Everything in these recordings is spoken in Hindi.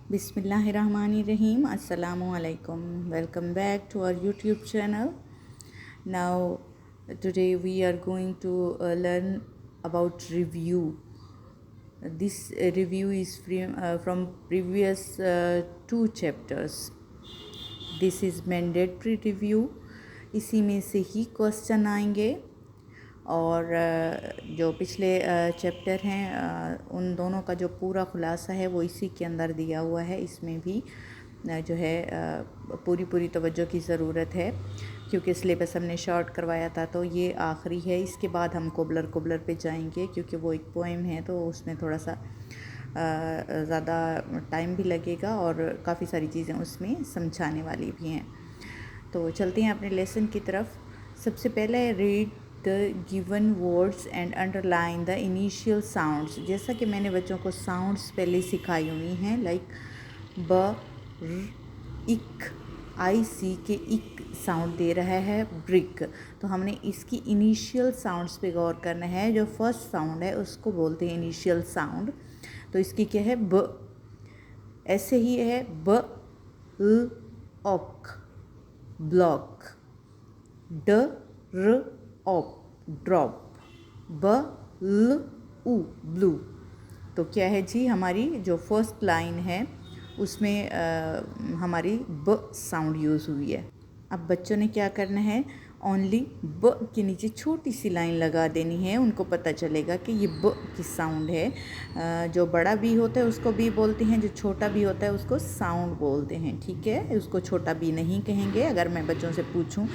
Bismillahirrahmanirrahim. Assalamu alaikum. Welcome back to our YouTube channel. Now, today we are going to learn about review. This review is from previous two chapters. This is mandatory review. इसी में से ही क्वेश्चन आएंगे और जो पिछले चैप्टर हैं उन दोनों का जो पूरा खुलासा है वो इसी के अंदर दिया हुआ है। इसमें भी जो है पूरी तवज्जो की ज़रूरत है क्योंकि सिलेबस हमने शॉर्ट करवाया था, तो ये आखिरी है। इसके बाद हम कोबलर पे जाएंगे क्योंकि वो एक पोएम है, तो उसमें थोड़ा सा ज़्यादा टाइम भी लगेगा और काफ़ी सारी चीज़ें उसमें समझाने वाली भी हैं। तो चलते हैं अपने लेसन की तरफ। सबसे पहले read the given words and underline the initial sounds. जैसा कि मैंने बच्चों को साउंड्स पहले सिखाई हुई हैं, लाइक ब, र, इक, आई सी के इक साउंड दे रहा है ब्रिक, तो हमने इसकी इनिशियल साउंड्स पे गौर करना है। जो फर्स्ट साउंड है उसको बोलते हैं इनिशियल साउंड। तो इसकी क्या है, ब। ऐसे ही है ब, ल, ऑक, ब्लॉक, ड, र, ऑप, ड्रॉप, ब, ल, उ, ब्लू। तो क्या है जी, हमारी जो फर्स्ट लाइन है उसमें हमारी ब साउंड यूज़ हुई है। अब बच्चों ने क्या करना है, ओनली ब के नीचे छोटी सी लाइन लगा देनी है। उनको पता चलेगा कि ये ब की साउंड है। जो बड़ा बी होता है उसको बी बोलते हैं, जो छोटा बी होता है उसको साउंड बोलते हैं। ठीक है, उसको छोटा बी नहीं कहेंगे। अगर मैं बच्चों से पूछूं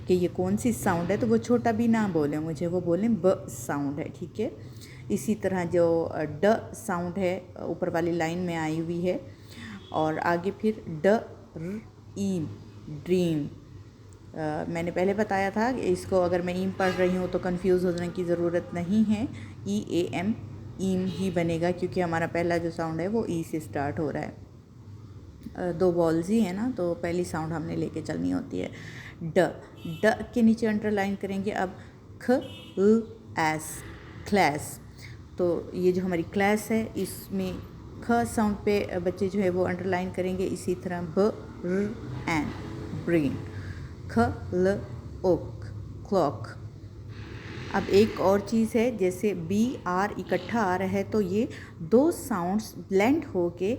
कि ये कौन सी साउंड है तो वो छोटा बी ना बोलें मुझे, वो बोलें ब साउंड है। ठीक है, इसी तरह जो ड साउंड है ऊपर वाली लाइन में आई हुई है, और आगे फिर ड, र, ईम, ड्रीम। मैंने पहले बताया था कि इसको अगर मैं ईम पढ़ रही हूँ तो कंफ्यूज होने की ज़रूरत नहीं है। ई ए एम, ईम ही बनेगा क्योंकि हमारा पहला जो साउंड है वो ई से स्टार्ट हो रहा है। दो बॉल्स ही है ना, तो पहली साउंड हमने लेके चलनी होती है। ड, ड के नीचे अंडरलाइन करेंगे अब ख, ल, एस, क्लास। तो ये जो हमारी क्लास है इसमें ख साउंड पे बच्चे जो है वो अंडरलाइन करेंगे। इसी तरह ब, र, एन, ब्रेन, ख, ल, ओक, क्लॉक। अब एक और चीज़ है, जैसे बी आर इकट्ठा आ रहा है तो ये दो साउंड्स ब्लेंड होके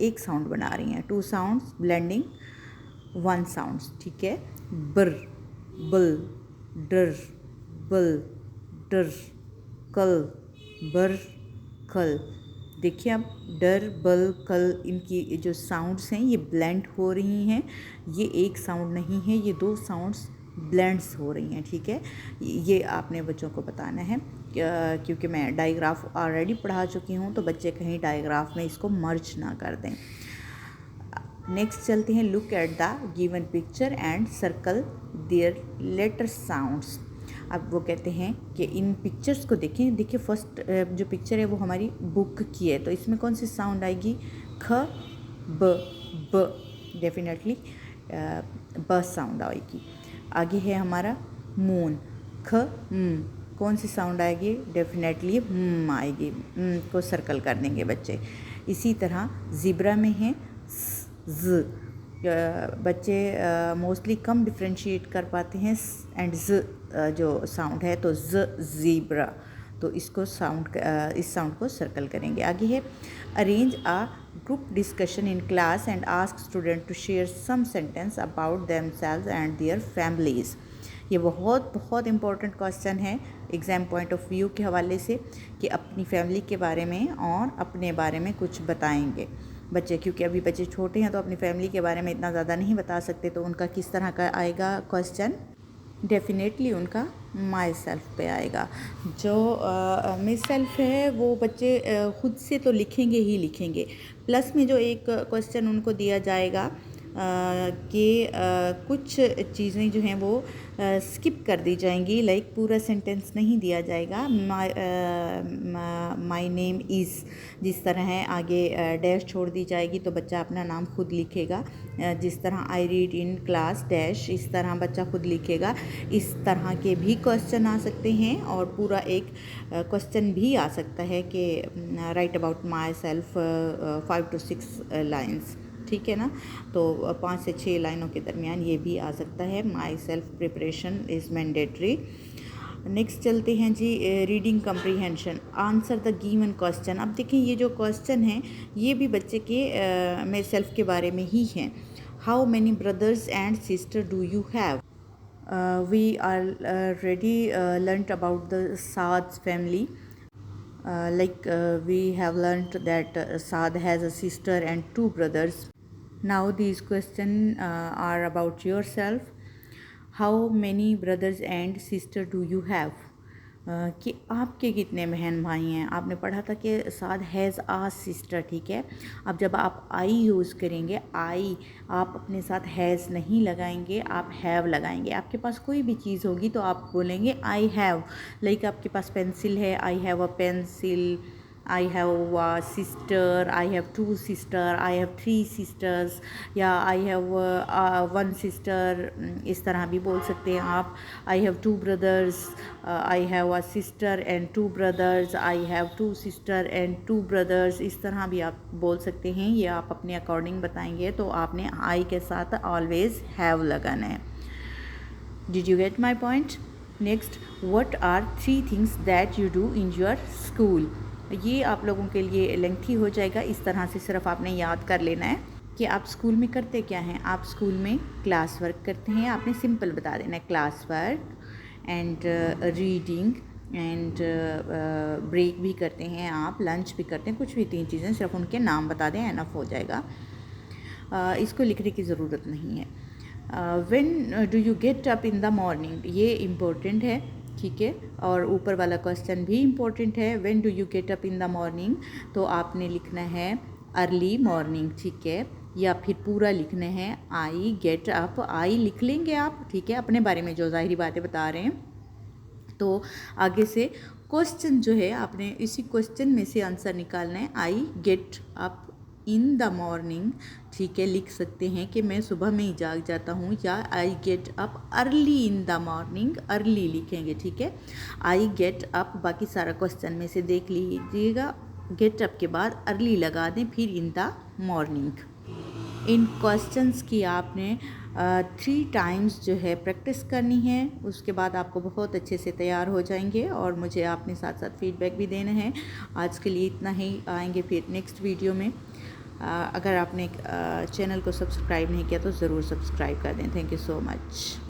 एक साउंड बना रही हैं। Two sounds blending one sounds. ठीक है, बर, बल, डर, बल, डर, कल, बर, कल। देखिए अब डर, बल, कल, इनकी जो साउंड्स हैं ये ब्लेंड हो रही हैं। ये एक साउंड नहीं है, ये दो साउंड्स ब्लेंड्स हो रही हैं। ठीक है, ये आपने बच्चों को बताना है क्योंकि मैं डायग्राफ ऑलरेडी पढ़ा चुकी हूँ, तो बच्चे कहीं डायग्राफ में इसको मर्ज ना कर दें। नेक्स्ट चलते हैं, look at the given picture and circle their letter sounds. अब वो कहते हैं कि इन पिक्चर्स को देखें। देखिए फर्स्ट जो पिक्चर है वो हमारी बुक की है, तो इसमें कौन सी साउंड आएगी, ख, ब, डेफिनेटली ब साउंड आएगी। आगे है हमारा मून, ख, म, कौन सी साउंड आएगी, डेफिनेटली आएगी। को सर्कल कर देंगे बच्चे। इसी तरह ज़िब्रा में है ज। बच्चे मोस्टली कम डिफ्रेंशिएट कर पाते हैं एंड ज जो साउंड है, तो ज, ज़ीब्रा। तो इसको इस साउंड को सर्कल करेंगे। आगे है arrange a group discussion in class and ask student to share some sentence about themselves and their families. ये बहुत इंपॉर्टेंट क्वेश्चन है एग्ज़ाम पॉइंट ऑफ व्यू के हवाले से कि अपनी फैमिली के बारे में और अपने बारे में कुछ बताएंगे बच्चे, क्योंकि अभी बच्चे छोटे हैं तो अपनी फैमिली के बारे में इतना ज़्यादा नहीं बता सकते। तो उनका किस तरह का आएगा क्वेश्चन, डेफिनेटली उनका माई सेल्फ पे आएगा। जो माई सेल्फ है वो बच्चे खुद से तो लिखेंगे ही लिखेंगे, प्लस में जो एक क्वेश्चन उनको दिया जाएगा कि कुछ चीज़ें जो हैं वो स्किप कर दी जाएंगी, लाइक पूरा सेंटेंस नहीं दिया जाएगा। माई नेम इज़ जिस तरह है, आगे डैश छोड़ दी जाएगी तो बच्चा अपना नाम खुद लिखेगा। जिस तरह I read in class dash, इस तरह बच्चा खुद लिखेगा। इस तरह के भी क्वेश्चन आ सकते हैं और पूरा एक क्वेश्चन भी आ सकता है कि right about my self 5 to 6 lines, ठीक है ना। तो 5 से 6 लाइनों के दरमियान ये भी आ सकता है। Myself preparation is mandatory. Next चलते हैं जी, reading comprehension, answer the given question. अब देखें ये जो क्वेश्चन है ये भी बच्चे के में सेल्फ के बारे में ही हैं। How many brothers and sister do you have? We already learnt about the Saad's family. We have learnt that Saad has a sister and 2 brothers. Now these questions are about yourself. How many brothers and sister do you have? कि आपके कितने बहन भाई हैं। आपने पढ़ा था कि साद हैज़ आ सिस्टर, ठीक है। अब जब आप आई यूज़ करेंगे, आई आप अपने साथ हैज़ नहीं लगाएंगे, आप हैव लगाएंगे। आपके पास कोई भी चीज़ होगी तो आप बोलेंगे आई हैव। लाइक आपके पास पेंसिल है, I have a pencil. I have a sister, I have 2 sister, I have 3 sisters, या आई हैव 1 सिस्टर, इस तरह भी बोल सकते हैं आप। I have 2 brothers, I have a sister and 2 brothers, I have 2 sister and 2 brothers, इस तरह भी आप बोल सकते हैं। ये आप अपने अकॉर्डिंग बताएंगे तो आपने आई के साथ ऑलवेज हैव लगाना है। Did you get my point? Next, what are 3 things that you do in your school? ये आप लोगों के लिए लेंथी हो जाएगा, इस तरह से सिर्फ आपने याद कर लेना है कि आप स्कूल में करते क्या हैं। आप स्कूल में क्लास वर्क करते हैं, आपने सिंपल बता देना है, class work and reading and break भी करते हैं आप, लंच भी करते हैं, कुछ भी 3 चीज़ें, सिर्फ उनके नाम बता दें, एनफ हो जाएगा। इसको लिखने की ज़रूरत नहीं है। When do you get up in the morning, ये इम्पोर्टेंट है, ठीक है। और ऊपर वाला क्वेश्चन भी इम्पोर्टेंट है, when do you get up in the morning, तो आपने लिखना है अर्ली मॉर्निंग, ठीक है। या फिर पूरा लिखना है आई गेट अप, आई लिख लेंगे आप, ठीक है, अपने बारे में जो ज़ाहिरी बातें बता रहे हैं। तो आगे से क्वेश्चन जो है आपने इसी क्वेश्चन में से आंसर निकालना है। I get up in the morning, ठीक है, लिख सकते हैं कि मैं सुबह में ही जाग जाता हूँ, या I get up early in the morning, early लिखेंगे, ठीक है। आई गेट अप बाकी सारा क्वेश्चन में से देख लीजिएगा, गेट अप के बाद अर्ली लगा दें, फिर in the morning. In questions की आपने 3 टाइम्स जो है प्रैक्टिस करनी है, उसके बाद आपको बहुत अच्छे से तैयार हो जाएंगे। और मुझे आपने साथ साथ फीडबैक भी देना है। आज के लिए इतना ही, आएंगे फिर नेक्स्ट वीडियो में। अगर आपने चैनल को सब्सक्राइब नहीं किया तो ज़रूर सब्सक्राइब कर दें। Thank you so much.